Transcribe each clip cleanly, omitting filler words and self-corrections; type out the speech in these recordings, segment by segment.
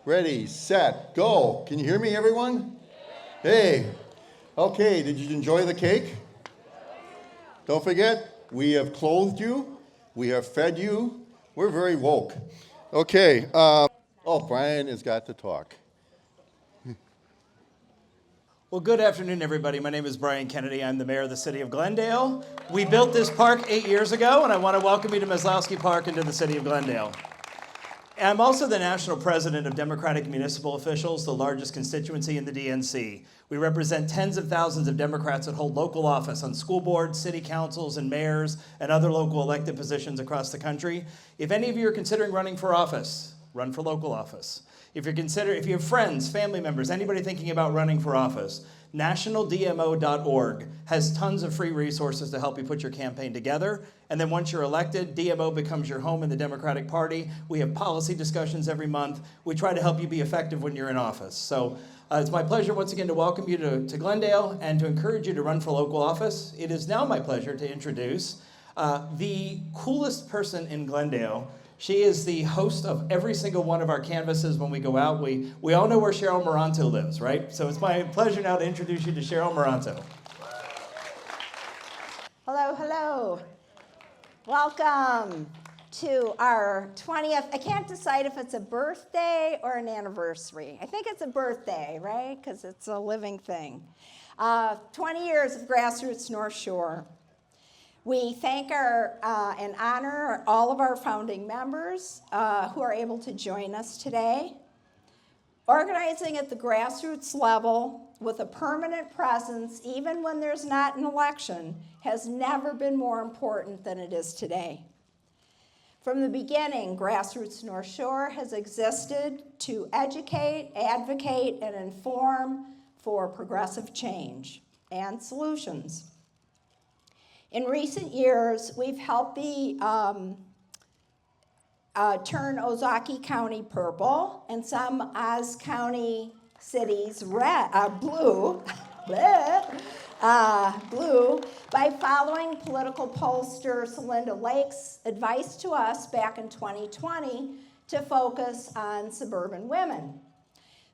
Ready, set, go. Can you hear me, everyone? Hey. Okay, did you enjoy the cake? Don't forget, we have clothed you. We have fed you. We're very woke. Okay. Brian has got to talk. Well, good afternoon, everybody. My name is Brian Kennedy. I'm the mayor of the city of Glendale. We built this park 8 years ago, and I want to welcome you to Meslowski Park and to the city of Glendale. I'm also the national president of Democratic Municipal Officials, the largest constituency in the DNC. We represent tens of thousands of Democrats that hold local office on school boards, city councils, and mayors, and other local elected positions across the country. If any of you are considering running for office, run for local office. If you have friends, family members, anybody thinking about running for office, nationaldmo.org has tons of free resources to help you put your campaign together. And then once you're elected, DMO becomes your home in the Democratic Party. We have policy discussions every month. We try to help you be effective when you're in office. So it's my pleasure once again to welcome you to Glendale and to encourage you to run for local office. It is now my pleasure to introduce the coolest person in Glendale. She is the host of every single one of our canvases when we go out. We all know where Cheryl Moranto lives, right? So it's my pleasure now to introduce you to Cheryl Moranto. Hello, hello. Welcome to our 20th. I can't decide if it's a birthday or an anniversary. I think it's a birthday, right? Because it's a living thing. 20 years of Grassroots North Shore. We thank and honor all of our founding members who are able to join us today. Organizing at the grassroots level with a permanent presence, even when there's not an election, has never been more important than it is today. From the beginning, Grassroots North Shore has existed to educate, advocate, and inform for progressive change and solutions. In recent years, we've helped turn Ozaukee County purple and some Oz County cities blue by following political pollster Celinda Lake's advice to us back in 2020 to focus on suburban women.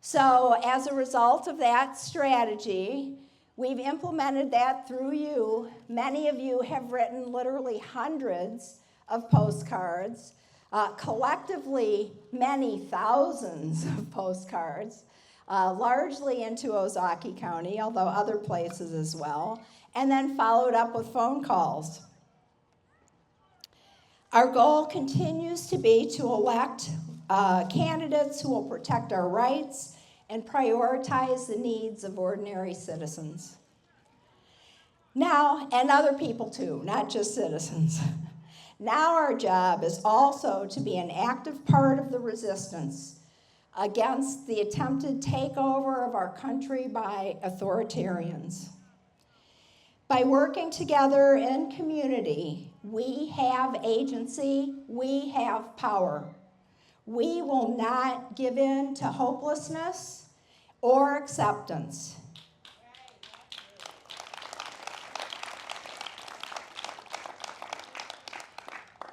So as a result of that strategy, we've implemented that through you. Many of you have written literally hundreds of postcards, collectively many thousands of postcards, largely into Ozaukee County, although other places as well, and then followed up with phone calls. Our goal continues to be to elect candidates who will protect our rights and prioritize the needs of ordinary citizens. Now, and other people too, not just citizens. Now our job is also to be an active part of the resistance against the attempted takeover of our country by authoritarians. By working together in community, we have agency, we have power. We will not give in to hopelessness or acceptance.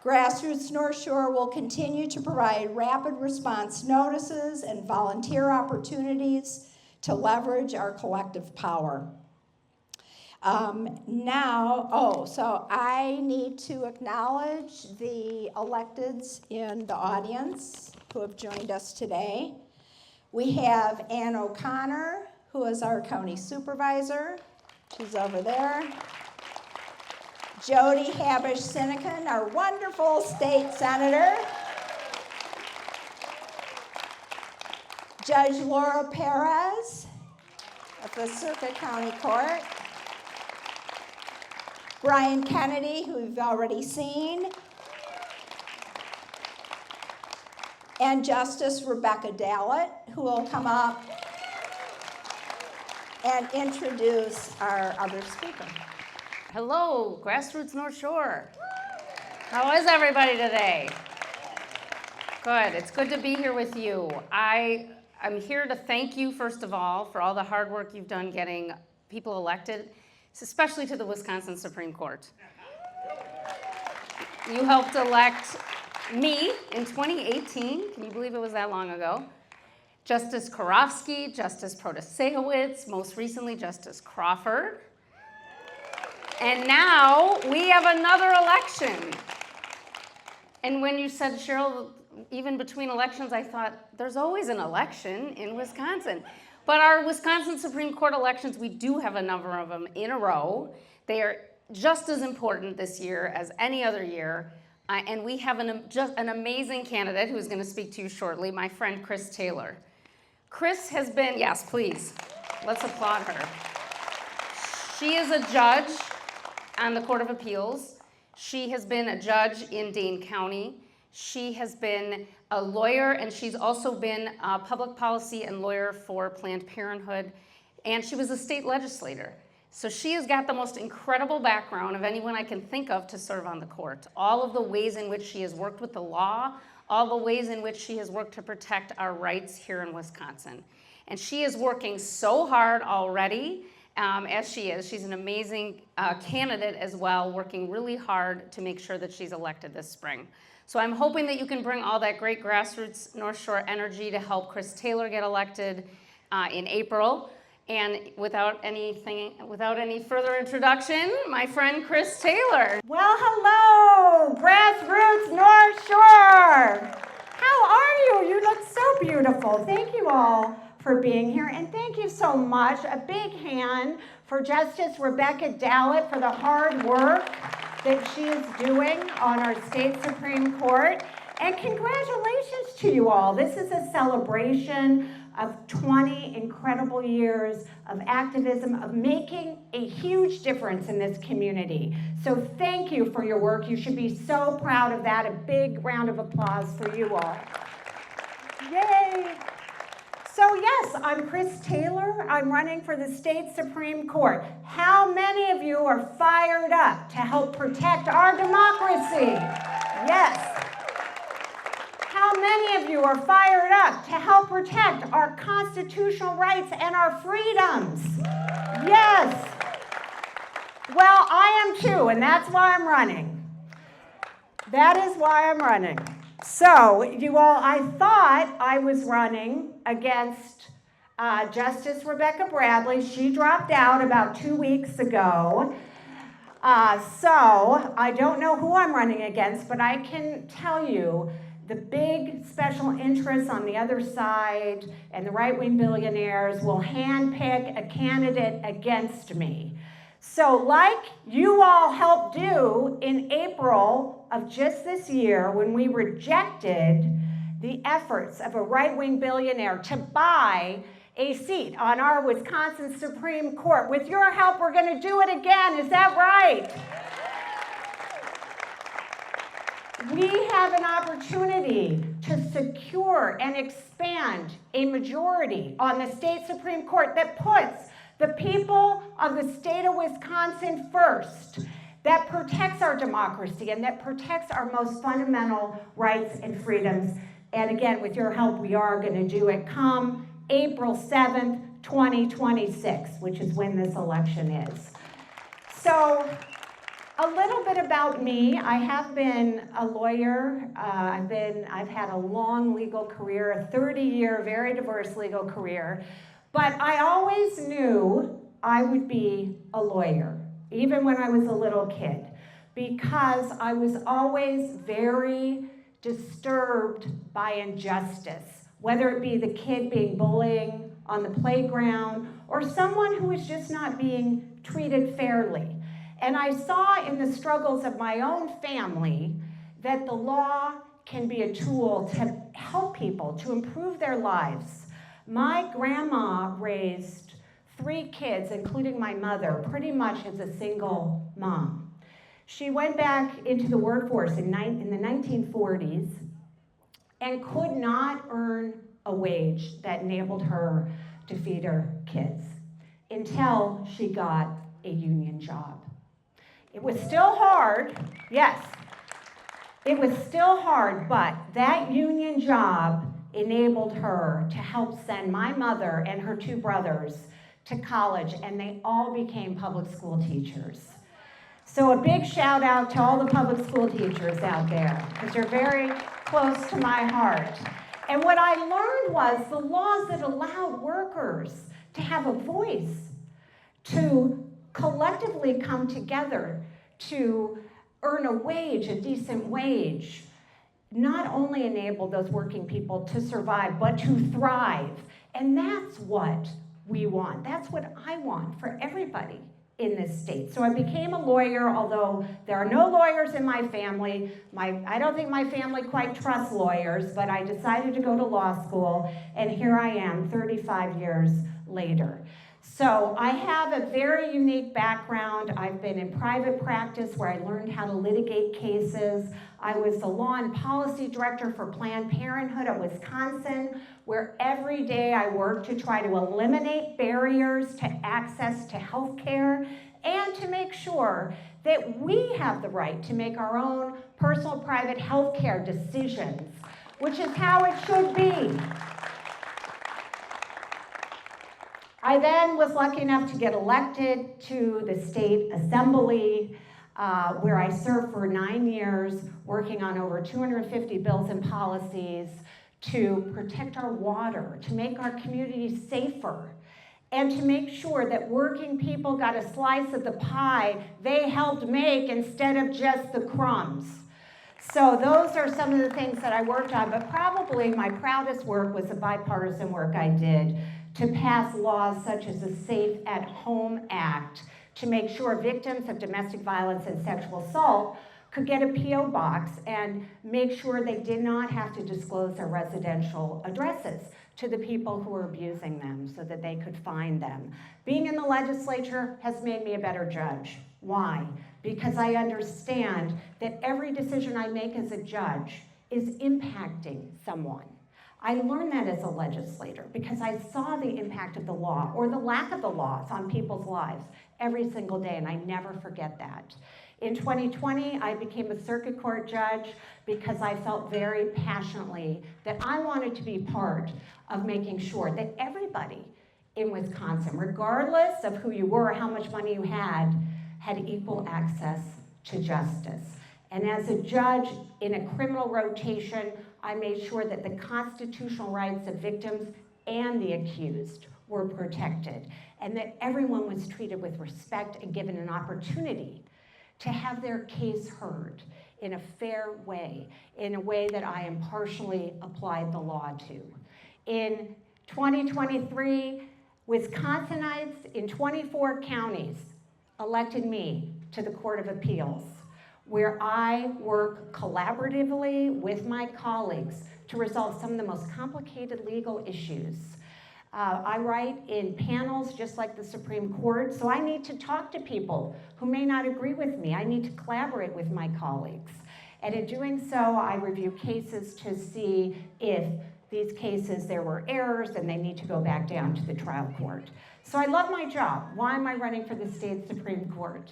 Grassroots North Shore will continue to provide rapid response notices and volunteer opportunities to leverage our collective power. So I need to acknowledge the electeds in the audience who have joined us today. We have Ann O'Connor, who is our county supervisor. She's over there. Jody Habish-Sinekin, our wonderful state senator. Judge Laura Perez at the Circuit County Court. Brian Kennedy, who we've already seen. And Justice Rebecca Dallett, who will come up and introduce our other speaker. Hello, Grassroots North Shore. How is everybody today? Good, it's good to be here with you. I'm here to thank you, first of all, for all the hard work you've done getting people elected, especially to the Wisconsin Supreme Court. You helped elect me in 2018, can you believe it was that long ago? Justice Karofsky, Justice Protasewicz, most recently Justice Crawford. And now we have another election. And when you said, Cheryl, even between elections, I thought, there's always an election in Wisconsin. But our Wisconsin Supreme Court elections, we do have a number of them in a row. They are just as important this year as any other year. And we have just an amazing candidate who is going to speak to you shortly, my friend Chris Taylor. Chris has been, yes, please, let's applaud her. She is a judge on the Court of Appeals. She has been a judge in Dane County. She has been a lawyer, and she's also been a public policy and lawyer for Planned Parenthood, and she was a state legislator. So she has got the most incredible background of anyone I can think of to serve on the court. All of the ways in which she has worked with the law, all the ways in which she has worked to protect our rights here in Wisconsin. And she is working so hard already, as she is. She's an amazing candidate as well, working really hard to make sure that she's elected this spring. So I'm hoping that you can bring all that great grassroots North Shore energy to help Chris Taylor get elected in April. And without any further introduction, my friend Chris Taylor. Well, hello, Grassroots North Shore. How are you? You look so beautiful. Thank you all for being here, and thank you so much. A big hand for Justice Rebecca Dallett for the hard work that she is doing on our state Supreme Court. And congratulations to you all. This is a celebration of 20 incredible years of activism, of making a huge difference in this community. So thank you for your work. You should be so proud of that. A big round of applause for you all. Yay! So yes, I'm Chris Taylor. I'm running for the state Supreme Court. How many of you are fired up to help protect our democracy? Yes. How many of you are fired up to help protect our constitutional rights and our freedoms? Yes. Well, I am too, and that's why I'm running. That is why I'm running. So, you all, I thought I was running against Justice Rebecca Bradley. She dropped out about 2 weeks ago. So, I don't know who I'm running against, but I can tell you the big special interests on the other side and the right-wing billionaires will handpick a candidate against me. So like you all helped do in April of just this year when we rejected the efforts of a right-wing billionaire to buy a seat on our Wisconsin Supreme Court. With your help, we're going to do it again. Is that right? We have an opportunity to secure and expand a majority on the state Supreme Court that puts the people of the state of Wisconsin first, that protects our democracy and that protects our most fundamental rights and freedoms. And again, with your help, we are going to do it come April 7th, 2026, which is when this election is. So, a little bit about me. I have been a lawyer. I've had a long legal career, a 30-year, very diverse legal career. But I always knew I would be a lawyer, even when I was a little kid, because I was always very disturbed by injustice, whether it be the kid being bullied on the playground or someone who was just not being treated fairly. And I saw in the struggles of my own family that the law can be a tool to help people, to improve their lives. My grandma raised 3 kids, including my mother, pretty much as a single mom. She went back into the workforce in the 1940s and could not earn a wage that enabled her to feed her kids until she got a union job. It was still hard, yes. It was still hard, but that union job enabled her to help send my mother and her 2 brothers to college, and they all became public school teachers. So a big shout out to all the public school teachers out there, because you're very close to my heart. And what I learned was the laws that allowed workers to have a voice, to collectively come together to earn a wage, a decent wage, not only enabled those working people to survive, but to thrive. And that's what we want. That's what I want for everybody in this state. So I became a lawyer, although there are no lawyers in my family. I don't think my family quite trusts lawyers, but I decided to go to law school, and here I am 35 years later. So I have a very unique background. I've been in private practice where I learned how to litigate cases. I was the law and policy director for Planned Parenthood of Wisconsin, where every day I worked to try to eliminate barriers to access to health care and to make sure that we have the right to make our own personal private health care decisions, which is how it should be. I then was lucky enough to get elected to the state assembly, where I served for 9 years, working on over 250 bills and policies to protect our water, to make our communities safer, and to make sure that working people got a slice of the pie they helped make instead of just the crumbs. So those are some of the things that I worked on, but probably my proudest work was the bipartisan work I did to pass laws such as the Safe at Home Act to make sure victims of domestic violence and sexual assault could get a P.O. box and make sure they did not have to disclose their residential addresses to the people who were abusing them so that they could find them. Being in the legislature has made me a better judge. Why? Because I understand that every decision I make as a judge is impacting someone. I learned that as a legislator because I saw the impact of the law or the lack of the laws on people's lives every single day, and I never forget that. In 2020, I became a circuit court judge because I felt very passionately that I wanted to be part of making sure that everybody in Wisconsin, regardless of who you were or how much money you had equal access to justice. And as a judge in a criminal rotation, I made sure that the constitutional rights of victims and the accused were protected, and that everyone was treated with respect and given an opportunity to have their case heard in a fair way, in a way that I impartially applied the law to. In 2023, Wisconsinites in 24 counties elected me to the Court of Appeals, where I work collaboratively with my colleagues to resolve some of the most complicated legal issues. I write in panels just like the Supreme Court, so I need to talk to people who may not agree with me. I need to collaborate with my colleagues. And in doing so, I review cases to see if these cases there were errors and they need to go back down to the trial court. So I love my job. Why am I running for the state Supreme Court?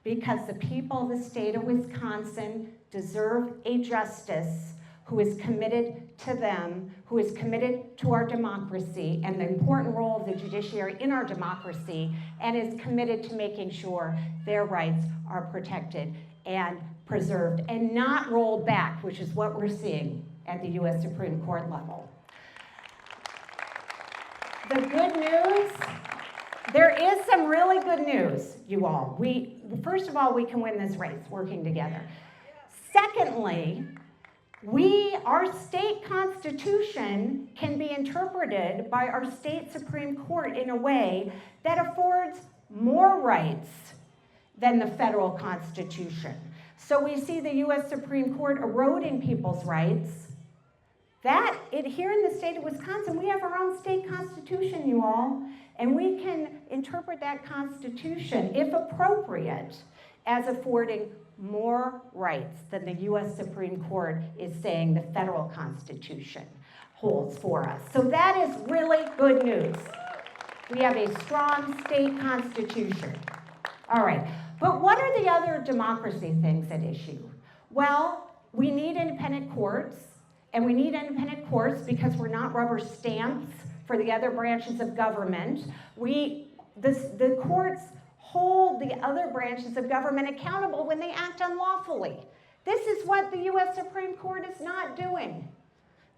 Because the people of the state of Wisconsin deserve a justice who is committed to them, who is committed to our democracy and the important role of the judiciary in our democracy, and is committed to making sure their rights are protected and preserved and not rolled back, which is what we're seeing at the U.S. Supreme Court level. The good news, there is some really good news, you all. First of all, we can win this race working together. Secondly, our state constitution can be interpreted by our state Supreme Court in a way that affords more rights than the federal Constitution. So we see the U.S. Supreme Court eroding people's rights. Here in the state of Wisconsin, we have our own state constitution, you all, and we can interpret that constitution, if appropriate, as affording more rights than the U.S. Supreme Court is saying the federal Constitution holds for us. So that is really good news. We have a strong state constitution. All right, but what are the other democracy things at issue? Well, we need independent courts, and we need independent courts because we're not rubber stamps for the other branches of government. The courts hold the other branches of government accountable when they act unlawfully. This is what the U.S. Supreme Court is not doing.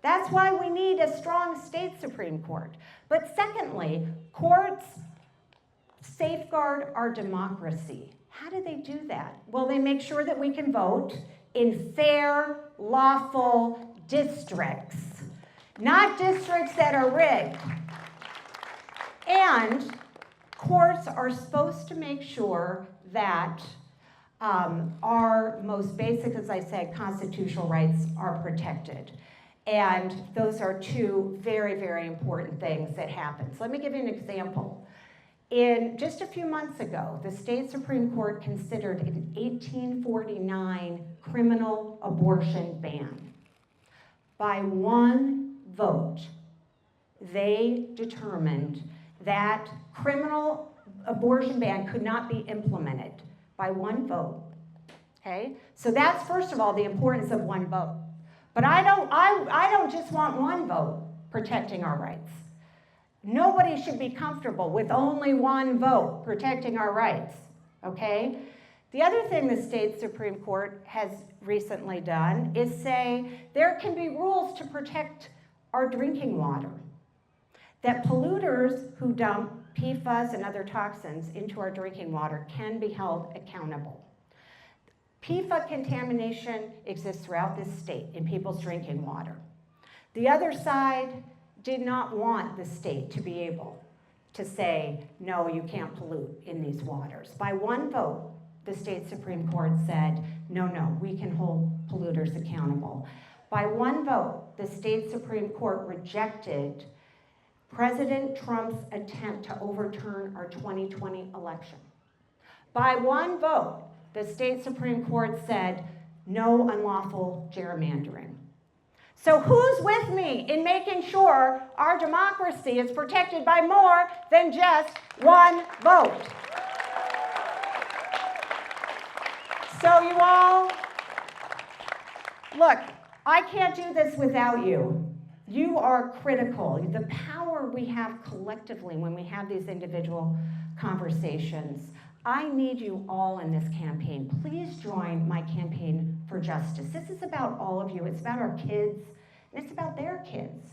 That's why we need a strong state Supreme Court. But secondly, courts safeguard our democracy. How do they do that? Well, they make sure that we can vote in fair, lawful districts, not districts that are rigged. And courts are supposed to make sure that our most basic, as I said, constitutional rights are protected. And those are two very, very important things that happen. So let me give you an example. Just a few months ago, the state Supreme Court considered an 1849 criminal abortion ban. By one vote, they determined that criminal abortion ban could not be implemented by one vote. Okay? So that's, first of all, the importance of one vote. But I don't just want one vote protecting our rights. Nobody should be comfortable with only one vote protecting our rights, okay? The other thing the state Supreme Court has recently done is say there can be rules to protect our drinking water, that polluters who dump PFAS and other toxins into our drinking water can be held accountable. PFAS contamination exists throughout this state in people's drinking water. The other side did not want the state to be able to say, no, you can't pollute in these waters. By one vote, the state Supreme Court said, no, we can hold polluters accountable. By one vote, the state Supreme Court rejected President Trump's attempt to overturn our 2020 election. By one vote, the state Supreme Court said, no unlawful gerrymandering. So who's with me in making sure our democracy is protected by more than just one vote? So you all, look, I can't do this without you. You are critical. The power we have collectively when we have these individual conversations. I need you all in this campaign. Please join my campaign for justice. This is about all of you. It's about our kids, and it's about their kids.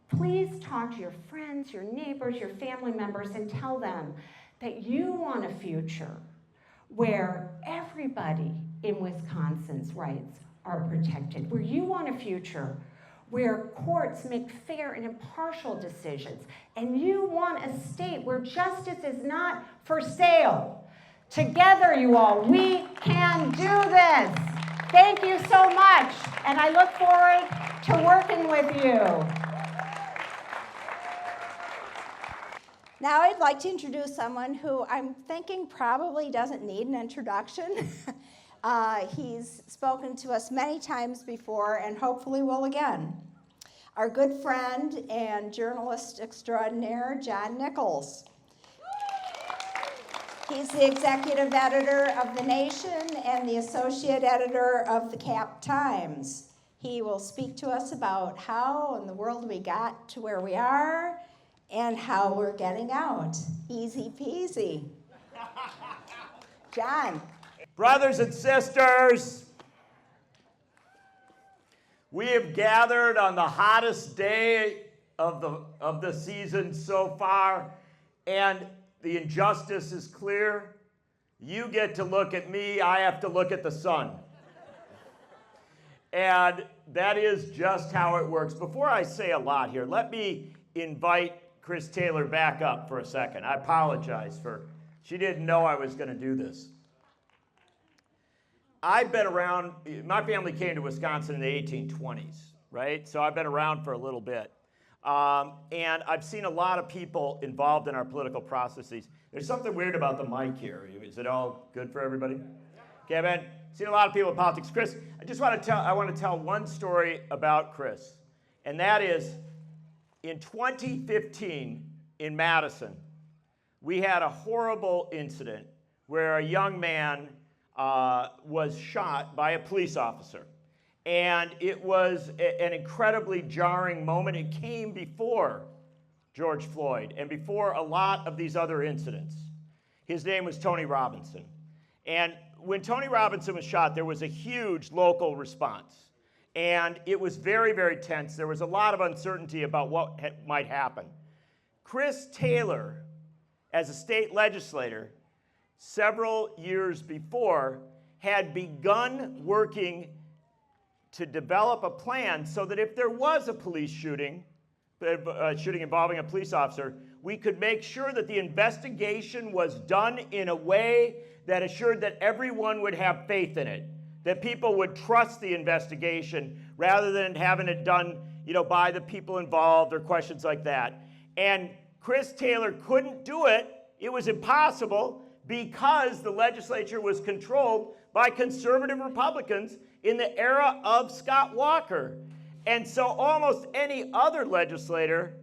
Please talk to your friends, your neighbors, your family members, and tell them that you want a future where everybody in Wisconsin's rights are protected, where you want a future where courts make fair and impartial decisions, and you want a state where justice is not for sale. Together, you all, we can do this. Thank you so much, and I look forward to working with you. Now I'd like to introduce someone who I'm thinking probably doesn't need an introduction. He's spoken to us many times before and hopefully will again. Our good friend and journalist extraordinaire, John Nichols. He's the executive editor of The Nation and the associate editor of the Cap Times. He will speak to us about how in the world we got to where we are and how we're getting out. Easy peasy. John. Brothers and sisters, we have gathered on the hottest day of the season so far, and the injustice is clear. You get to look at me, I have to look at the sun. And that is just how it works. Before I say a lot here, let me invite Chris Taylor back up for a second. I apologize she didn't know I was going to do this. I've been around, my family came to Wisconsin in the 1820s, right? So I've been around for a little bit. And I've seen a lot of people involved in our political processes. There's something weird about the mic here. Is it all good for everybody? Okay, I've seen a lot of people in politics. Chris, I want to tell one story about Chris. And that is, in 2015 in Madison, we had a horrible incident where a young man was shot by a police officer. And it was an incredibly jarring moment. It came before George Floyd and before a lot of these other incidents. His name was Tony Robinson. And when Tony Robinson was shot, there was a huge local response. and it was very, very tense. There was a lot of uncertainty about what might happen. Chris Taylor, as a state legislator, several years before, had begun working to develop a plan so that if there was a police shooting involving a police officer, we could make sure that the investigation was done in a way that assured that everyone would have faith in it, that people would trust the investigation rather than having it done, by the people involved or questions like that. And Chris Taylor couldn't do it. It was impossible because the legislature was controlled by conservative Republicans in the era of Scott Walker. And so almost any other legislator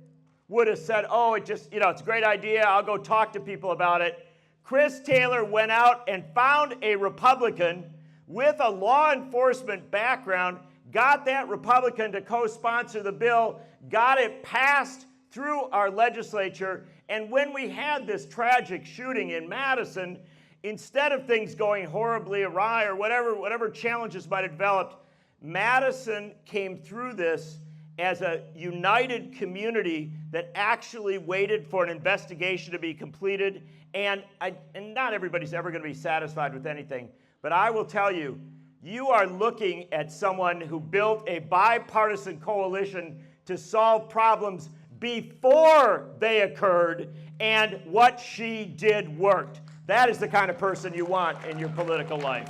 would have said, oh, it's a great idea, I'll go talk to people about it. Chris Taylor went out and found a Republican with a law enforcement background, got that Republican to co-sponsor the bill, got it passed through our legislature, and when we had this tragic shooting in Madison, instead of things going horribly awry or whatever challenges might have developed, Madison came through this as a united community that actually waited for an investigation to be completed. And not everybody's ever going to be satisfied with anything, but I will tell you, you are looking at someone who built a bipartisan coalition to solve problems before they occurred, and what she did worked. That is the kind of person you want in your political life.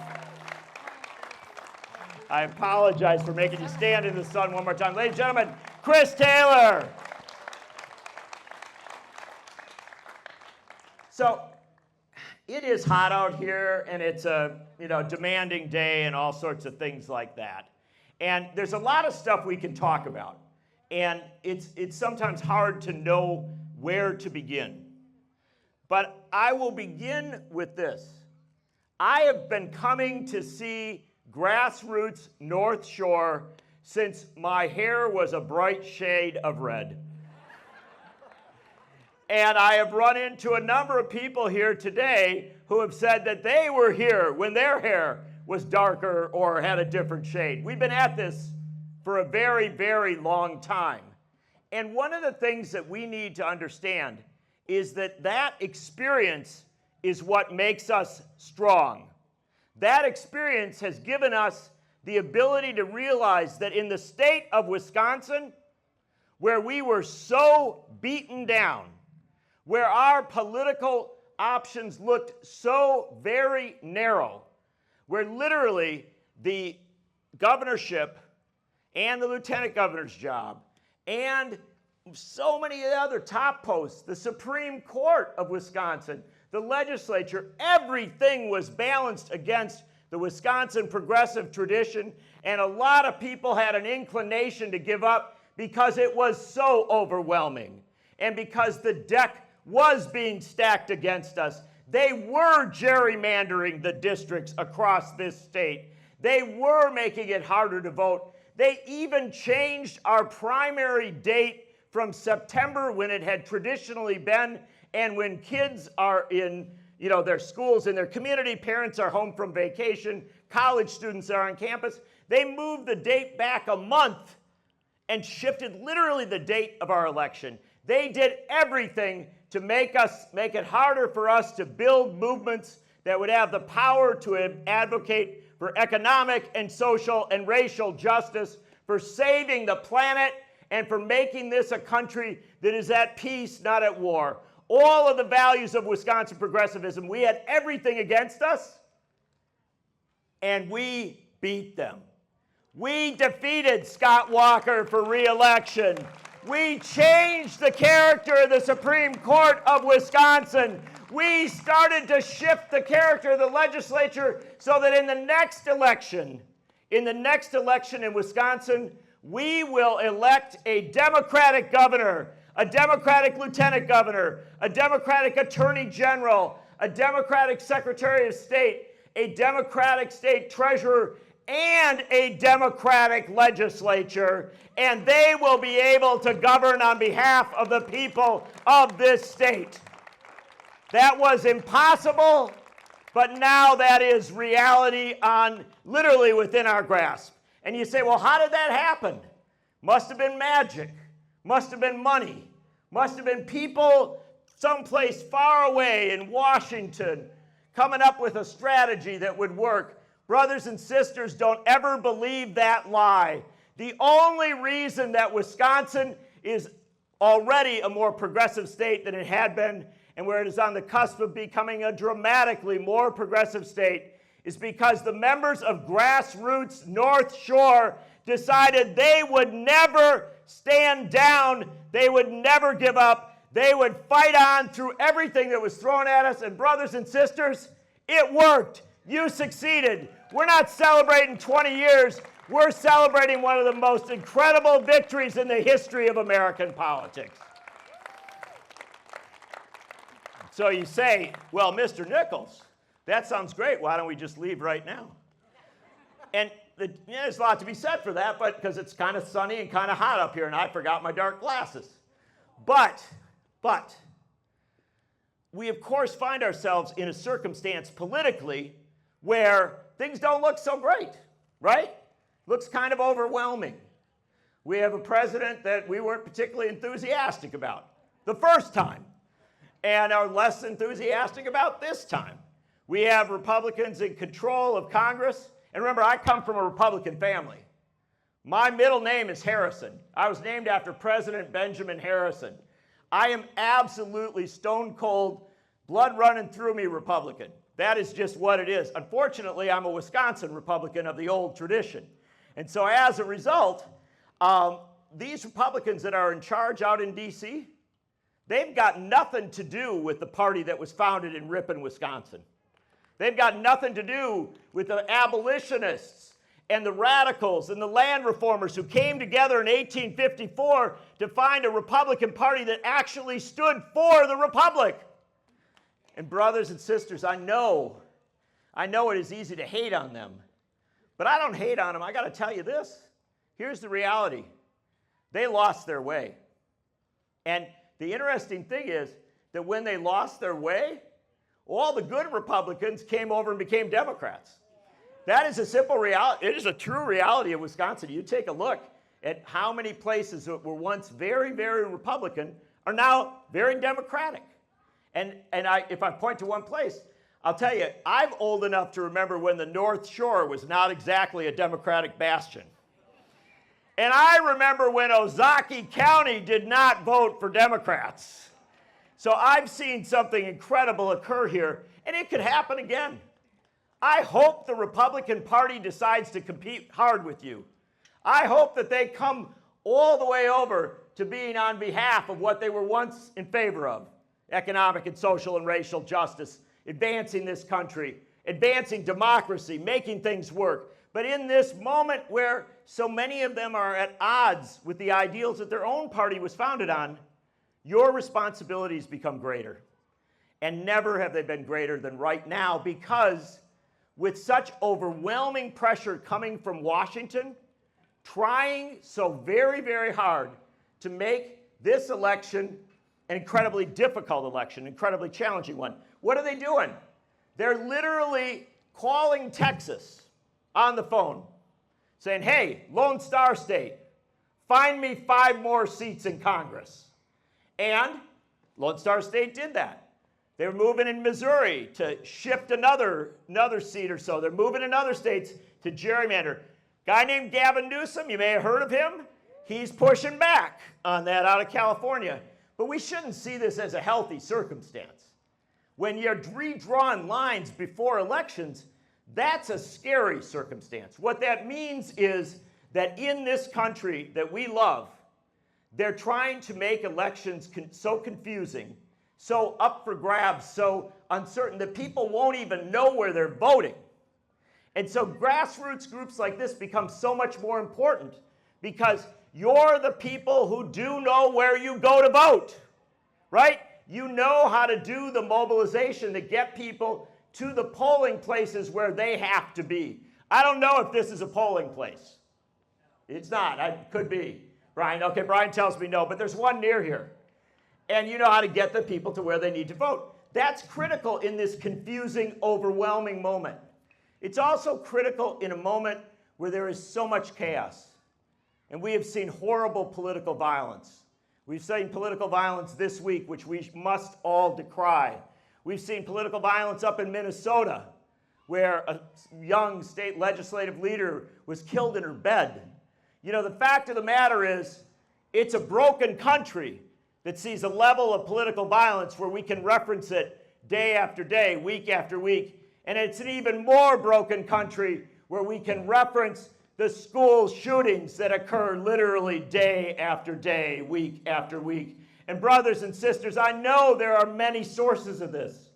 I apologize for making you stand in the sun one more time. Ladies and gentlemen, Chris Taylor. So it is hot out here, and it's a demanding day and all sorts of things like that. And there's a lot of stuff we can talk about. And it's sometimes hard to know where to begin. But I will begin with this. I have been coming to see Grassroots North Shore since my hair was a bright shade of red. And I have run into a number of people here today who have said that they were here when their hair was darker or had a different shade. We've been at this for a very, very long time. And one of the things that we need to understand is that experience is what makes us strong. That experience has given us the ability to realize that in the state of Wisconsin, where we were so beaten down, where our political options looked so very narrow, where literally the governorship and the lieutenant governor's job and so many other top posts, the Supreme Court of Wisconsin, the legislature, everything was balanced against the Wisconsin progressive tradition, and a lot of people had an inclination to give up because it was so overwhelming and because the deck was being stacked against us. They were gerrymandering the districts across this state. They were making it harder to vote. They even changed our primary date from September, when it had traditionally been, and when kids are in their schools, in their community, parents are home from vacation, college students are on campus. They moved the date back a month and shifted literally the date of our election. They did everything to make it harder for us to build movements that would have the power to advocate for economic and social and racial justice, for saving the planet, and for making this a country that is at peace, not at war. All of the values of Wisconsin progressivism, we had everything against us, and we beat them. We defeated Scott Walker for re-election. We changed the character of the Supreme Court of Wisconsin. We started to shift the character of the legislature so that in the next election in Wisconsin, we will elect a Democratic governor, a Democratic lieutenant governor, a Democratic attorney general, a Democratic secretary of state, a Democratic state treasurer, and a Democratic legislature, and they will be able to govern on behalf of the people of this state. That was impossible, but now that is reality literally within our grasp. And you say, well, how did that happen? Must have been magic. Must have been money. Must have been people someplace far away in Washington coming up with a strategy that would work. Brothers and sisters, don't ever believe that lie. The only reason that Wisconsin is already a more progressive state than it had been, and where it is on the cusp of becoming a dramatically more progressive state, is because the members of Grassroots North Shore decided they would never stand down, they would never give up, they would fight on through everything that was thrown at us. And brothers and sisters, it worked. You succeeded. We're not celebrating 20 years. We're celebrating one of the most incredible victories in the history of American politics. So you say, well, Mr. Nichols, that sounds great. Why don't we just leave right now? And there's a lot to be said for that, but because it's kind of sunny and kind of hot up here, and I forgot my dark glasses. But we, of course, find ourselves in a circumstance politically where things don't look so great, right? Looks kind of overwhelming. We have a president that we weren't particularly enthusiastic about the first time, and are less enthusiastic about this time. We have Republicans in control of Congress. And remember, I come from a Republican family. My middle name is Harrison. I was named after President Benjamin Harrison. I am absolutely stone cold, blood running through me Republican. That is just what it is. Unfortunately, I'm a Wisconsin Republican of the old tradition. And so as a result, these Republicans that are in charge out in D.C., they've got nothing to do with the party that was founded in Ripon, Wisconsin. They've got nothing to do with the abolitionists and the radicals and the land reformers who came together in 1854 to find a Republican Party that actually stood for the Republic. And brothers and sisters, I know it is easy to hate on them, but I don't hate on them. I got to tell you this. Here's the reality. They lost their way. And the interesting thing is that when they lost their way, all the good Republicans came over and became Democrats. That is a simple reality. It is a true reality of Wisconsin. You take a look at how many places that were once very, very Republican are now very Democratic. And if I point to one place, I'll tell you, I'm old enough to remember when the North Shore was not exactly a Democratic bastion. And I remember when Ozaukee County did not vote for Democrats. So I've seen something incredible occur here, and it could happen again. I hope the Republican Party decides to compete hard with you. I hope that they come all the way over to being on behalf of what they were once in favor of: economic and social and racial justice, advancing this country, advancing democracy, making things work. But in this moment where so many of them are at odds with the ideals that their own party was founded on, your responsibilities become greater. And never have they been greater than right now, because with such overwhelming pressure coming from Washington, trying so very, very hard to make this election an incredibly difficult election, incredibly challenging one. What are they doing? They're literally calling Texas on the phone, saying, hey, Lone Star State, find me 5 more seats in Congress. And Lone Star State did that. They were moving in Missouri to shift another seat or so. They're moving in other states to gerrymander. Guy named Gavin Newsom, you may have heard of him. He's pushing back on that out of California. But we shouldn't see this as a healthy circumstance. When you're redrawing lines before elections, that's a scary circumstance. What that means is that in this country that we love, they're trying to make elections so confusing, so up for grabs, so uncertain that people won't even know where they're voting. And so grassroots groups like this become so much more important, because you're the people who do know where you go to vote, right? You know how to do the mobilization to get people to the polling places where they have to be. I don't know if this is a polling place. It's not. It could be. Brian, okay, Brian tells me no, but there's one near here. And you know how to get the people to where they need to vote. That's critical in this confusing, overwhelming moment. It's also critical in a moment where there is so much chaos. And we have seen horrible political violence. We've seen political violence this week, which we must all decry. We've seen political violence up in Minnesota, where a young state legislative leader was killed in her bed. You know, the fact of the matter is, it's a broken country that sees a level of political violence where we can reference it day after day, week after week. And it's an even more broken country where we can reference the school shootings that occur literally day after day, week after week. And brothers and sisters, I know there are many sources of this.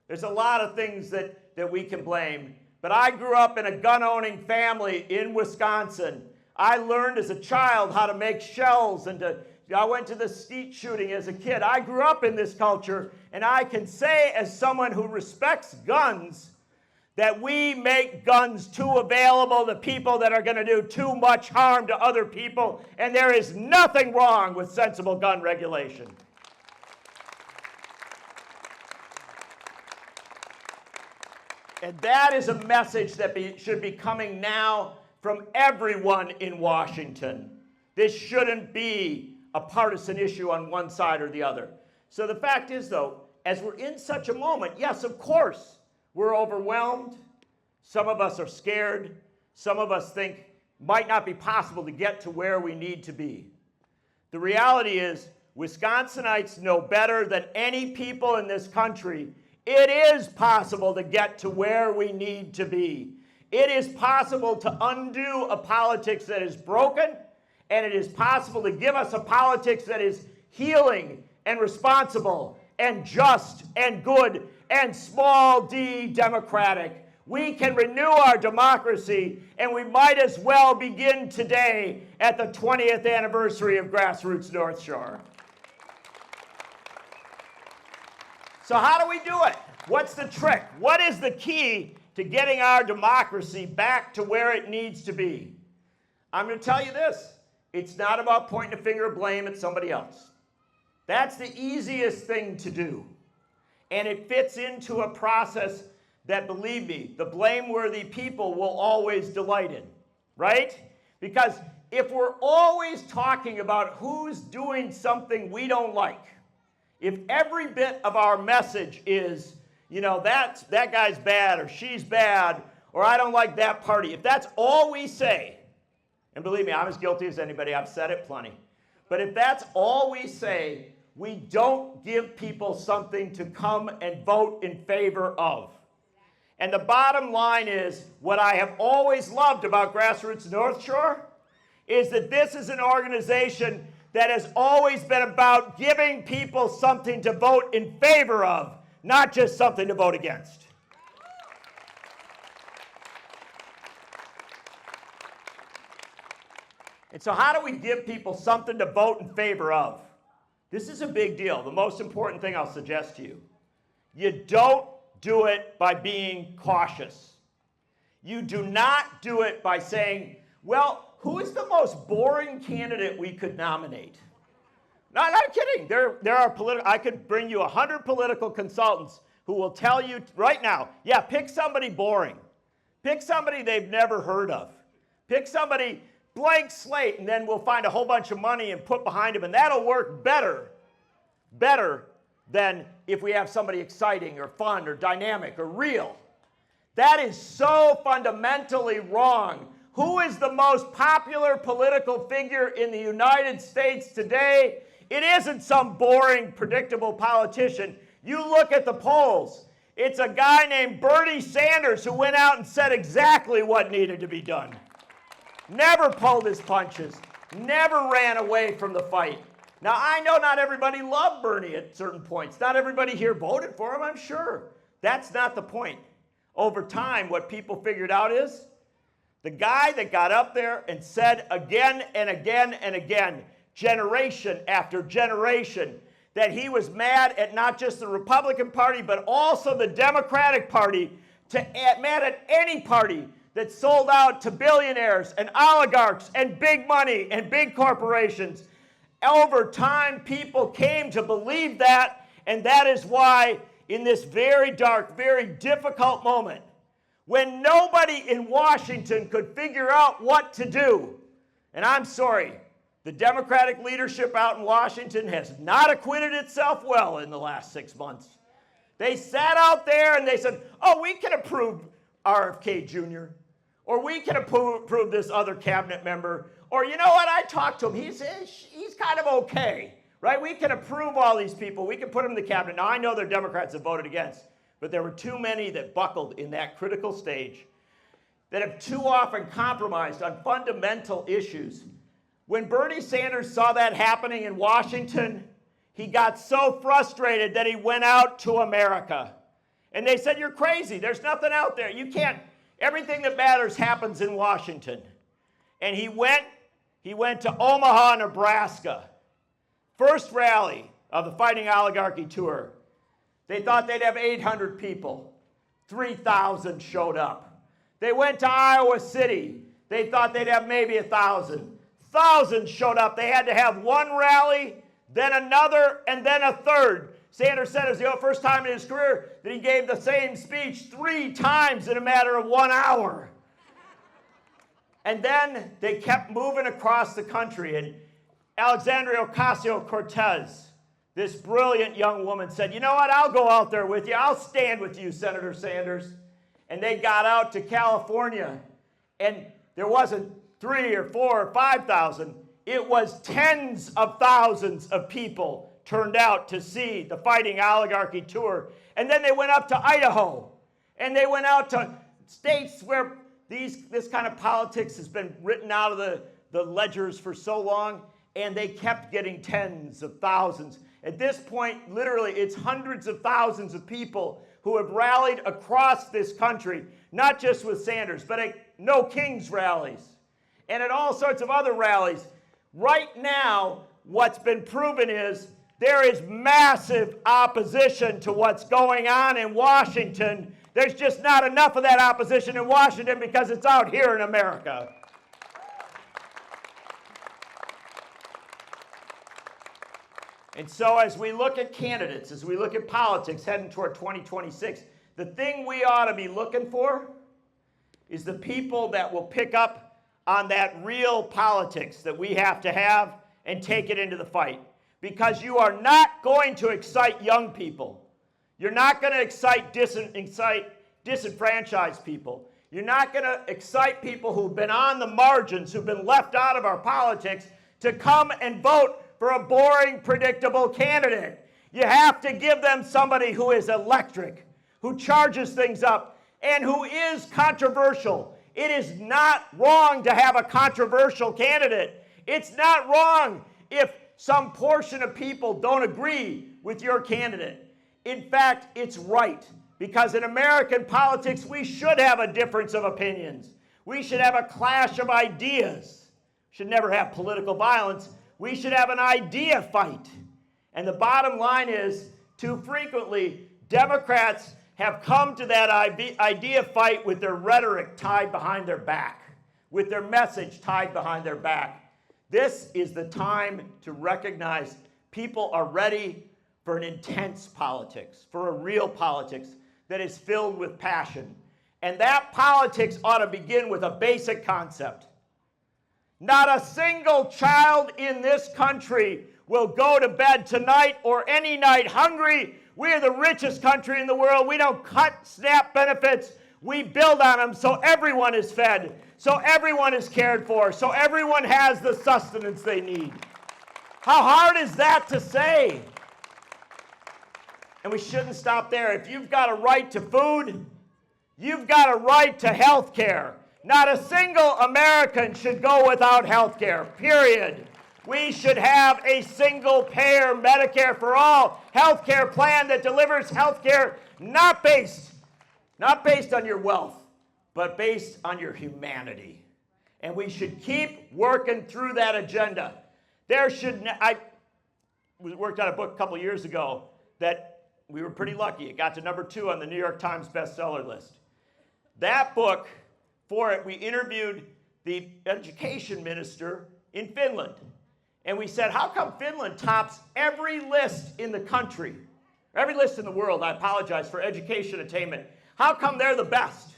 There's a lot of things that we can blame. But I grew up in a gun-owning family in Wisconsin. I learned as a child how to make shells, and I went to the skeet shooting as a kid. I grew up in this culture, and I can say as someone who respects guns that we make guns too available to people that are going to do too much harm to other people, and there is nothing wrong with sensible gun regulation. And that is a message that should be coming now from everyone in Washington. This shouldn't be a partisan issue on one side or the other. So the fact is, though, as we're in such a moment, yes, of course, we're overwhelmed. Some of us are scared. Some of us think it might not be possible to get to where we need to be. The reality is, Wisconsinites know better than any people in this country. It is possible to get to where we need to be. It is possible to undo a politics that is broken, and it is possible to give us a politics that is healing and responsible and just and good and small d democratic. We can renew our democracy, and we might as well begin today at the 20th anniversary of Grassroots North Shore. So how do we do it? What's the trick? What is the key to getting our democracy back to where it needs to be? I'm going to tell you this. It's not about pointing a finger of blame at somebody else. That's the easiest thing to do. And it fits into a process that, believe me, the blameworthy people will always delight in, right? Because if we're always talking about who's doing something we don't like, if every bit of our message is, you know, that guy's bad or she's bad or I don't like that party, if that's all we say, and believe me, I'm as guilty as anybody, I've said it plenty, but if that's all we say, we don't give people something to come and vote in favor of. And the bottom line is, what I have always loved about Grassroots North Shore is that this is an organization that has always been about giving people something to vote in favor of, not just something to vote against. And so how do we give people something to vote in favor of? This is a big deal. The most important thing I'll suggest to you. You don't do it by being cautious. You do not do it by saying, well, who is the most boring candidate we could nominate? No, I'm not kidding. There are I could bring you 100 political consultants who will tell you right now, yeah, pick somebody boring. Pick somebody they've never heard of. Pick somebody blank slate, and then we'll find a whole bunch of money and put behind him, and that'll work better than if we have somebody exciting or fun or dynamic or real. That is so fundamentally wrong. Who is the most popular political figure in the United States today? It isn't some boring, predictable politician. You look at the polls. It's a guy named Bernie Sanders who went out and said exactly what needed to be done. Never pulled his punches. Never ran away from the fight. Now, I know not everybody loved Bernie at certain points. Not everybody here voted for him, I'm sure. That's not the point. Over time, what people figured out is the guy that got up there and said again and again and again, generation after generation, that he was mad at not just the Republican Party, but also the Democratic Party, mad at any party that sold out to billionaires and oligarchs and big money and big corporations. Over time, people came to believe that, and that is why in this very dark, very difficult moment, when nobody in Washington could figure out what to do. And I'm sorry, the Democratic leadership out in Washington has not acquitted itself well in the last 6 months. They sat out there and they said, oh, we can approve RFK Jr., or we can approve this other cabinet member, or you know what, I talked to him, he's kind of okay, right? We can approve all these people, we can put them in the cabinet. Now, I know there are Democrats that voted against, but there were too many that buckled in that critical stage, that have too often compromised on fundamental issues. When Bernie Sanders saw that happening in Washington, he got so frustrated that he went out to America. And they said, you're crazy, there's nothing out there, you can't. Everything that matters happens in Washington. And he went to Omaha, Nebraska. First rally of the Fighting Oligarchy Tour. They thought they'd have 800 people. 3,000 showed up. They went to Iowa City. They thought they'd have maybe 1,000. Thousands showed up. They had to have one rally, then another, and then a third. Sanders said it was the first time in his career that he gave the same speech 3 times in a matter of 1 hour. And then they kept moving across the country, and Alexandria Ocasio-Cortez, this brilliant young woman, said, you know what, I'll go out there with you. I'll stand with you, Senator Sanders. And they got out to California, and there wasn't 3 or 4 or 5,000. It was tens of thousands of people turned out to see the Fighting Oligarchy Tour. And then they went up to Idaho, and they went out to states where this kind of politics has been written out of the ledgers for so long, and they kept getting tens of thousands. At this point, literally, it's hundreds of thousands of people who have rallied across this country, not just with Sanders, but at No Kings rallies, and at all sorts of other rallies. Right now, what's been proven is there is massive opposition to what's going on in Washington. There's just not enough of that opposition in Washington because it's out here in America. And so as we look at candidates, as we look at politics heading toward 2026, the thing we ought to be looking for is the people that will pick up on that real politics that we have to have and take it into the fight. Because you are not going to excite young people. You're not going to excite disenfranchised people. You're not going to excite people who've been on the margins, who've been left out of our politics, to come and vote for a boring, predictable candidate. You have to give them somebody who is electric, who charges things up, and who is controversial. It is not wrong to have a controversial candidate. It's not wrong if some portion of people don't agree with your candidate. In fact, it's right, because in American politics, we should have a difference of opinions. We should have a clash of ideas. We should never have political violence. We should have an idea fight. And the bottom line is, too frequently, Democrats have come to that idea fight with their rhetoric tied behind their back, with their message tied behind their back. This is the time to recognize people are ready for an intense politics, for a real politics that is filled with passion. And that politics ought to begin with a basic concept. Not a single child in this country will go to bed tonight or any night hungry. We are the richest country in the world. We don't cut SNAP benefits. We build on them so everyone is fed, so everyone is cared for, so everyone has the sustenance they need. How hard is that to say? And we shouldn't stop there. If you've got a right to food, you've got a right to health care. Not a single American should go without health care, period. We should have a single-payer Medicare for all health care plan that delivers health care not based on your wealth, but based on your humanity. And we should keep working through that agenda. I worked on a book a couple years ago that we were pretty lucky. It got to number 2 on the New York Times bestseller list. That book, for it, we interviewed the education minister in Finland. And we said, how come Finland tops every list in the country, every list in the world, I apologize, for education attainment? How come they're the best?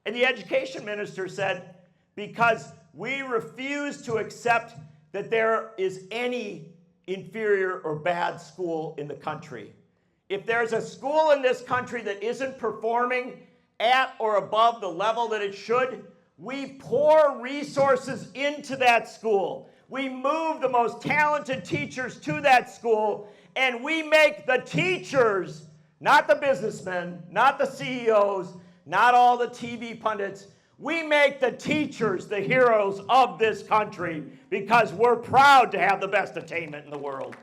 And the education minister said, because we refuse to accept that there is any inferior or bad school in the country. If there's a school in this country that isn't performing at or above the level that it should, we pour resources into that school. We move the most talented teachers to that school, and we make the teachers, not the businessmen, not the CEOs, not all the TV pundits, we make the teachers the heroes of this country because we're proud to have the best attainment in the world.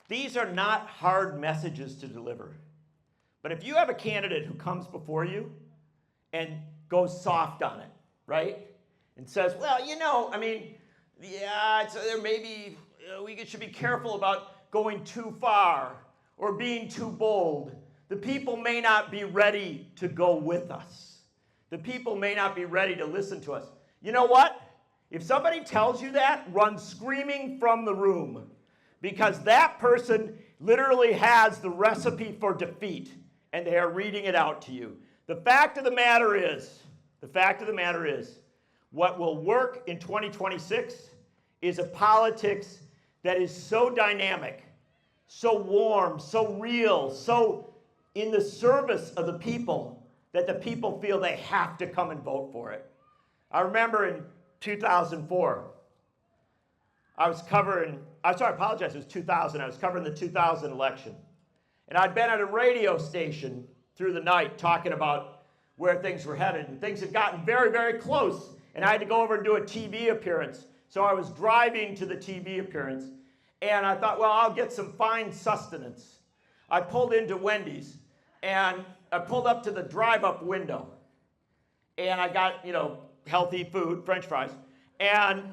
These are not hard messages to deliver. But if you have a candidate who comes before you and goes soft on it, right? And says, well, you know, I mean, yeah, there maybe we should be careful about going too far or being too bold. The people may not be ready to go with us. The people may not be ready to listen to us. You know what? If somebody tells you that, run screaming from the room, because that person literally has the recipe for defeat, and they are reading it out to you. The fact of the matter is, what will work in 2026 is a politics that is so dynamic, so warm, so real, so in the service of the people that the people feel they have to come and vote for it. I remember in 2004, it was 2000, I was covering the 2000 election. And I'd been at a radio station through the night talking about where things were headed, and things had gotten very, very close, and I had to go over and do a TV appearance. So I was driving to the TV appearance, and I thought, well, I'll get some fine sustenance. I pulled into Wendy's, and I pulled up to the drive-up window, and I got, healthy food, French fries, and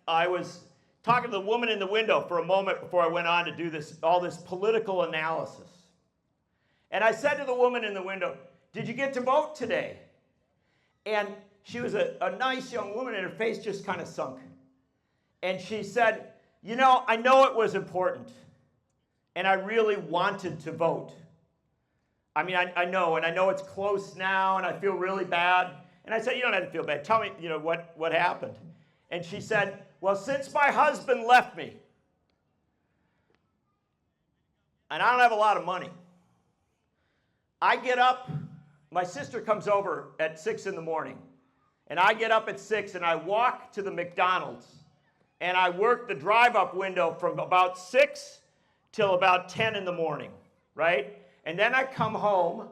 I was talking to the woman in the window for a moment before I went on to do all this political analysis. And I said to the woman in the window, did you get to vote today? And she was a nice young woman, and her face just kind of sunk. And she said, I know it was important, and I really wanted to vote. I mean, I know, and I know it's close now, and I feel really bad. And I said, you don't have to feel bad. Tell me, what happened? And she said, well, since my husband left me, and I don't have a lot of money, I get up, my sister comes over at 6 in the morning, and I get up at 6 and I walk to the McDonald's, and I work the drive-up window from about 6 till about 10 in the morning, right? And then I come home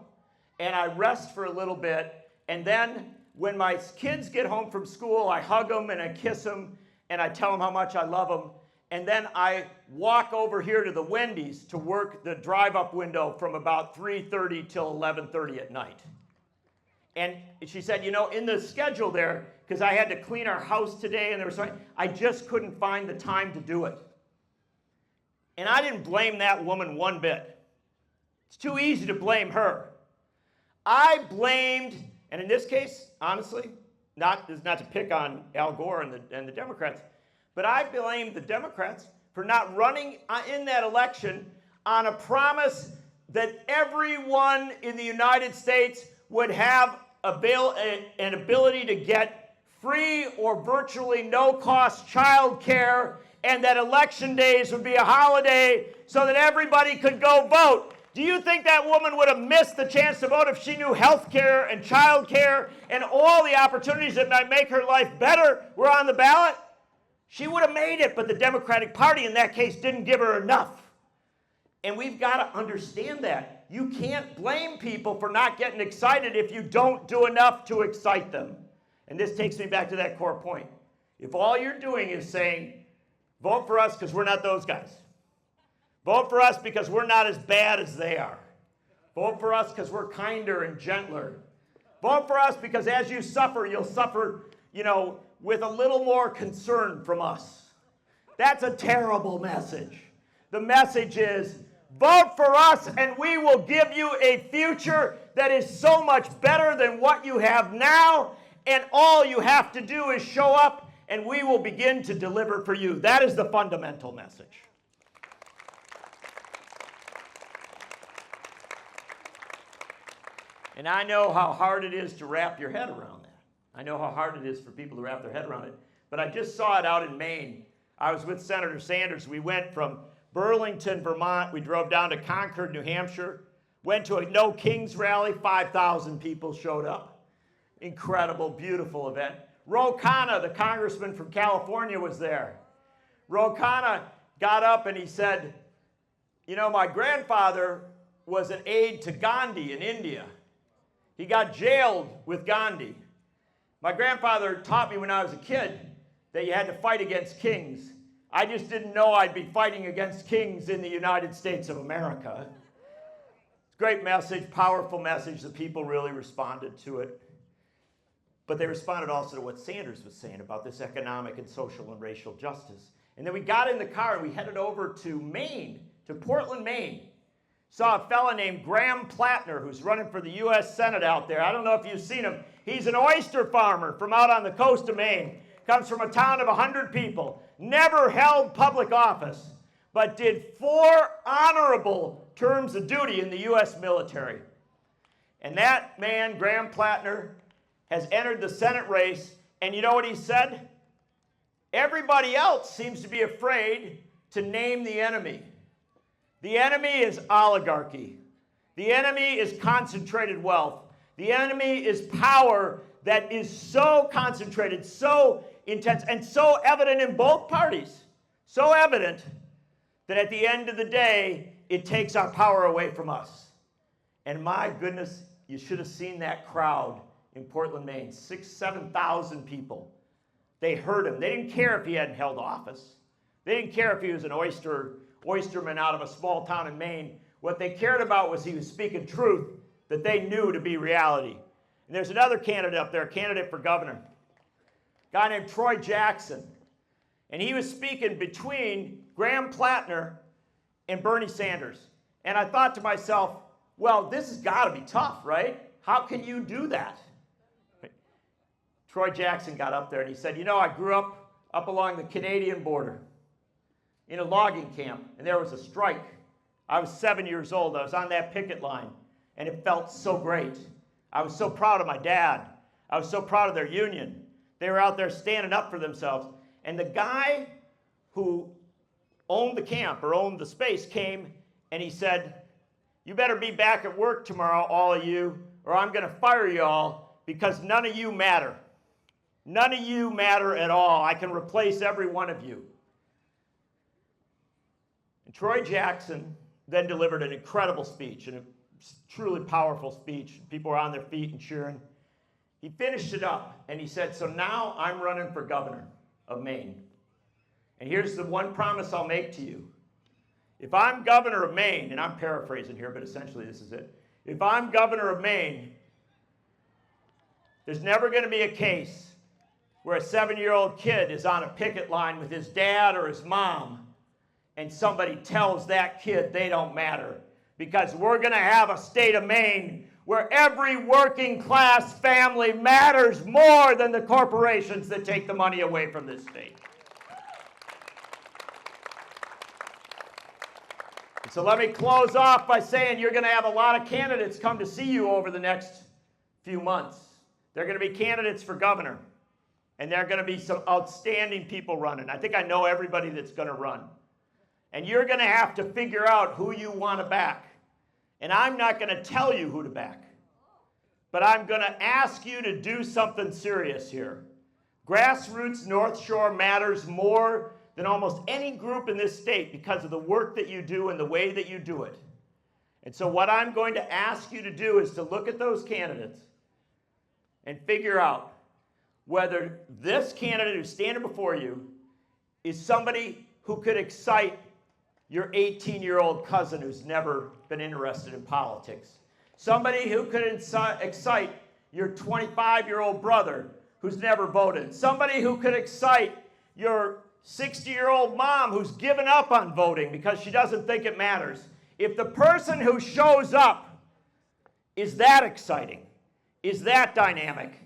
and I rest for a little bit, and then when my kids get home from school, I hug them and I kiss them and I tell them how much I love them. And then I walk over here to the Wendy's to work the drive-up window from about 3:30 till 11:30 at night. And she said, in the schedule there, because I had to clean our house today and there was something, I just couldn't find the time to do it. And I didn't blame that woman one bit. It's too easy to blame her. I blamed, and in this case, honestly, not to pick on Al Gore and the Democrats, but I blamed the Democrats for not running in that election on a promise that everyone in the United States would have an ability to get free or virtually no-cost child care, and that election days would be a holiday so that everybody could go vote. Do you think that woman would have missed the chance to vote if she knew health care and child care and all the opportunities that might make her life better were on the ballot? She would have made it, but the Democratic Party in that case didn't give her enough. And we've got to understand that. You can't blame people for not getting excited if you don't do enough to excite them. And this takes me back to that core point. If all you're doing is saying, vote for us because we're not those guys. Vote for us because we're not as bad as they are. Vote for us because we're kinder and gentler. Vote for us because as you suffer, you'll suffer, with a little more concern from us. That's a terrible message. The message is, vote for us and we will give you a future that is so much better than what you have now, and all you have to do is show up and we will begin to deliver for you. That is the fundamental message. And I know how hard it is to wrap your head around that. I know how hard it is for people to wrap their head around it. But I just saw it out in Maine. I was with Senator Sanders. We went from Burlington, Vermont. We drove down to Concord, New Hampshire. Went to a No Kings rally. 5,000 people showed up. Incredible, beautiful event. Ro Khanna, the congressman from California, was there. Ro Khanna got up and he said, you know, my grandfather was an aide to Gandhi in India. He got jailed with Gandhi. My grandfather taught me when I was a kid that you had to fight against kings. I just didn't know I'd be fighting against kings in the United States of America. Great message, powerful message. The people really responded to it. But they responded also to what Sanders was saying about this economic and social and racial justice. And then we got in the car and we headed over to Maine, to Portland, Maine. Saw a fella named Graham Plattner who's running for the U.S. Senate out there. I don't know if you've seen him. He's an oyster farmer from out on the coast of Maine. Comes from a town of 100 people. Never held public office, but did 4 honorable terms of duty in the U.S. military. And that man, Graham Plattner, has entered the Senate race. And you know what he said? Everybody else seems to be afraid to name the enemy. The enemy is oligarchy. The enemy is concentrated wealth. The enemy is power that is so concentrated, so intense, and so evident in both parties. So evident that at the end of the day, it takes our power away from us. And my goodness, you should have seen that crowd in Portland, Maine. 7,000 people. They heard him. They didn't care if he hadn't held office. They didn't care if he was an oysterman out of a small town in Maine. What they cared about was he was speaking truth that they knew to be reality. And there's another candidate up there, a candidate for governor, a guy named Troy Jackson. And he was speaking between Graham Plattner and Bernie Sanders. And I thought to myself, well, this has got to be tough, right? How can you do that? Troy Jackson got up there and he said, you know, I grew up along the Canadian border in a logging camp, and there was a strike. I was 7 years old. I was on that picket line, and it felt so great. I was so proud of my dad. I was so proud of their union. They were out there standing up for themselves. And the guy who owned the camp or owned the space came and he said, you better be back at work tomorrow, all of you, or I'm going to fire you all because none of you matter. None of you matter at all. I can replace every one of you. And Troy Jackson then delivered an incredible speech, and a truly powerful speech. People were on their feet and cheering. He finished it up, and he said, so now I'm running for governor of Maine. And here's the one promise I'll make to you. If I'm governor of Maine, and I'm paraphrasing here, but essentially this is it. If I'm governor of Maine, there's never going to be a case where a 7-year-old kid is on a picket line with his dad or his mom, and somebody tells that kid they don't matter. Because we're going to have a state of Maine where every working class family matters more than the corporations that take the money away from this state. So let me close off by saying you're going to have a lot of candidates come to see you over the next few months. They're going to be candidates for governor. And there are going to be some outstanding people running. I think I know everybody that's going to run. And you're going to have to figure out who you want to back. And I'm not going to tell you who to back. But I'm going to ask you to do something serious here. Grassroots North Shore matters more than almost any group in this state because of the work that you do and the way that you do it. And so what I'm going to ask you to do is to look at those candidates and figure out whether this candidate who's standing before you is somebody who could excite your 18-year-old cousin who's never been interested in politics. Somebody who could excite your 25-year-old brother who's never voted. Somebody who could excite your 60-year-old mom who's given up on voting because she doesn't think it matters. If the person who shows up is that exciting, is that dynamic,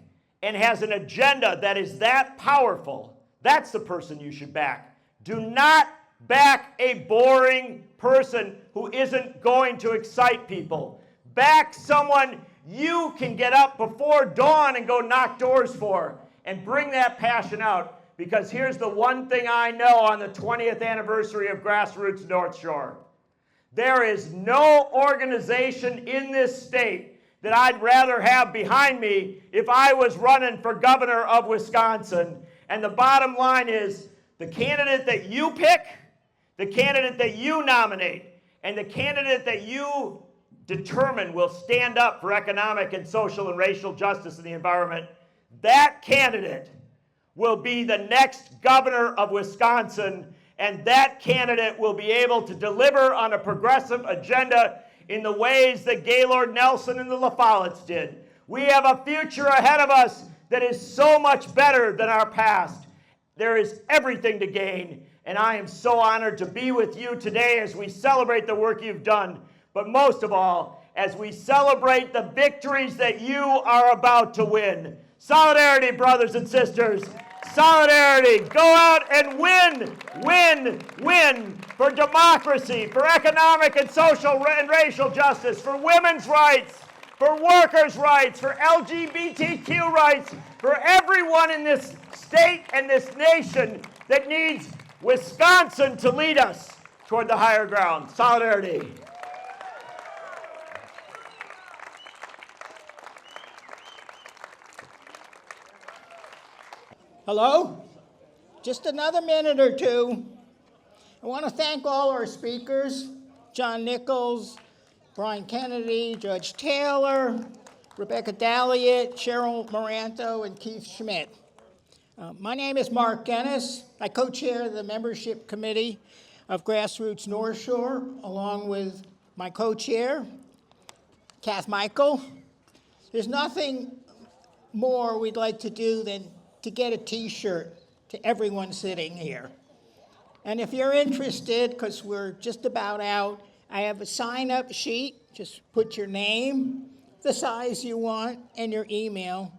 and has an agenda that is that powerful, that's the person you should back. Do not back a boring person who isn't going to excite people. Back someone you can get up before dawn and go knock doors for and bring that passion out. Because here's the one thing I know on the 20th anniversary of Grassroots North Shore. There is no organization in this state that I'd rather have behind me if I was running for governor of Wisconsin. And the bottom line is, the candidate that you pick, the candidate that you nominate, and the candidate that you determine will stand up for economic and social and racial justice in the environment, that candidate will be the next governor of Wisconsin, and that candidate will be able to deliver on a progressive agenda in the ways that Gaylord Nelson and the La Follettes did. We have a future ahead of us that is so much better than our past. There is everything to gain, and I am so honored to be with you today as we celebrate the work you've done, but most of all, as we celebrate the victories that you are about to win. Solidarity, brothers and sisters. Solidarity. Go out and win for democracy, for economic and social and racial justice, for women's rights, for workers' rights, for LGBTQ rights, for everyone in this state and this nation that needs Wisconsin to lead us toward the higher ground. Solidarity. Hello? Just another minute or two. I want to thank all our speakers, John Nichols, Brian Kennedy, Judge Taylor, Rebecca Dalliot, Cheryl Moranto, and Keith Schmidt. My name is Mark Gennis. I co-chair the membership committee of Grassroots North Shore, along with my co-chair, Kath Michael. There's nothing more we'd like to do than to get a t-shirt to everyone sitting here. And if you're interested, because we're just about out, I have a sign-up sheet. Just put your name, the size you want, and your email,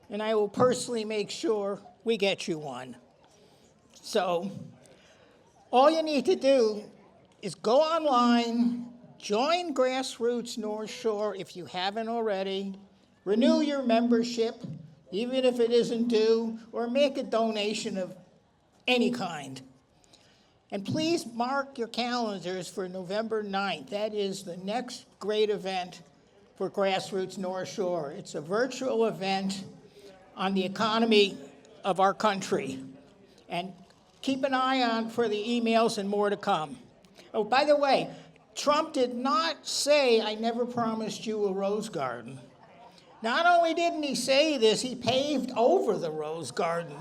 and I will personally make sure we get you one. So all you need to do is go online, join Grassroots North Shore if you haven't already, renew your membership, even if it isn't due, or make a donation of any kind. And please mark your calendars for November 9th. That is the next great event for Grassroots North Shore. It's a virtual event on the economy of our country. And keep an eye on for the emails and more to come. Oh, by the way, Trump did not say, "I never promised you a rose garden." Not only didn't he say this, he paved over the rose garden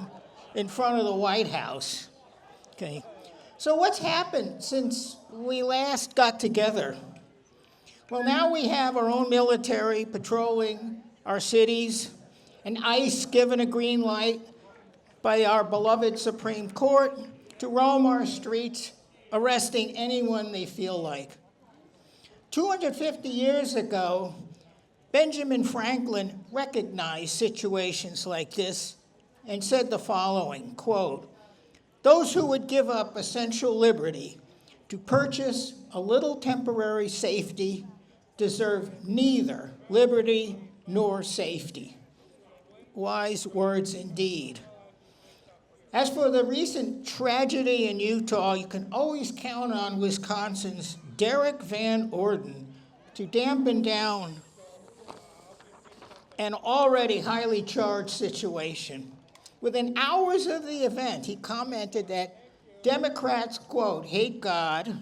in front of the White House. Okay. So what's happened since we last got together? Well, now we have our own military patrolling our cities, and ICE given a green light by our beloved Supreme Court to roam our streets, arresting anyone they feel like. 250 years ago, Benjamin Franklin recognized situations like this and said the following, quote, "Those who would give up essential liberty to purchase a little temporary safety deserve neither liberty nor safety." Wise words indeed. As for the recent tragedy in Utah, you can always count on Wisconsin's Derek Van Orden to dampen down an already highly charged situation. Within hours of the event, he commented that Democrats, quote, "hate God,"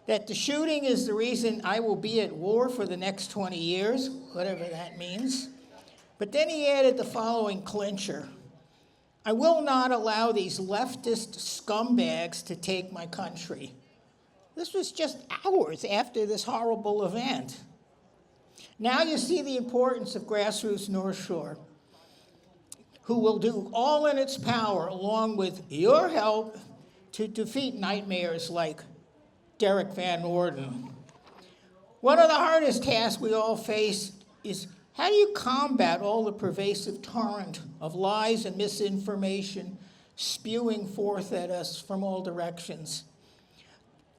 that the shooting is the reason I will be at war for the next 20 years, whatever that means. But then he added the following clincher: "I will not allow these leftist scumbags to take my country." This was just hours after this horrible event. Now you see the importance of Grassroots North Shore, who will do all in its power, along with your help, to defeat nightmares like Derek Van Orden. One of the hardest tasks we all face is, how do you combat all the pervasive torrent of lies and misinformation spewing forth at us from all directions?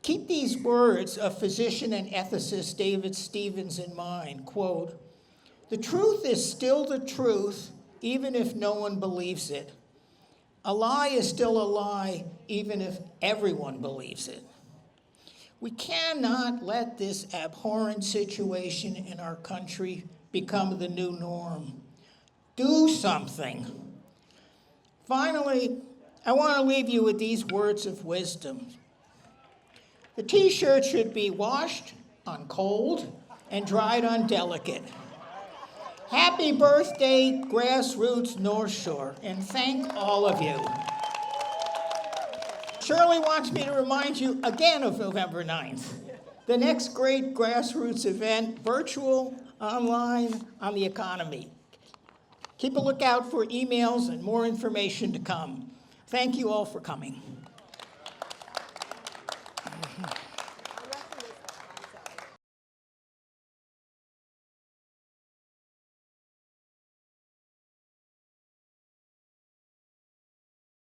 Keep these words of physician and ethicist David Stevens in mind, quote, The truth is still the truth, even if no one believes it. A lie is still a lie, even if everyone believes it. We cannot let this abhorrent situation in our country become the new norm. Do something. Finally, I want to leave you with these words of wisdom. The t-shirt should be washed on cold and dried on delicate. Happy birthday, Grassroots North Shore, and thank all of you. Shirley wants me to remind you again of November 9th, the next great Grassroots event, virtual, online, on the economy. Keep a lookout for emails and more information to come. Thank you all for coming.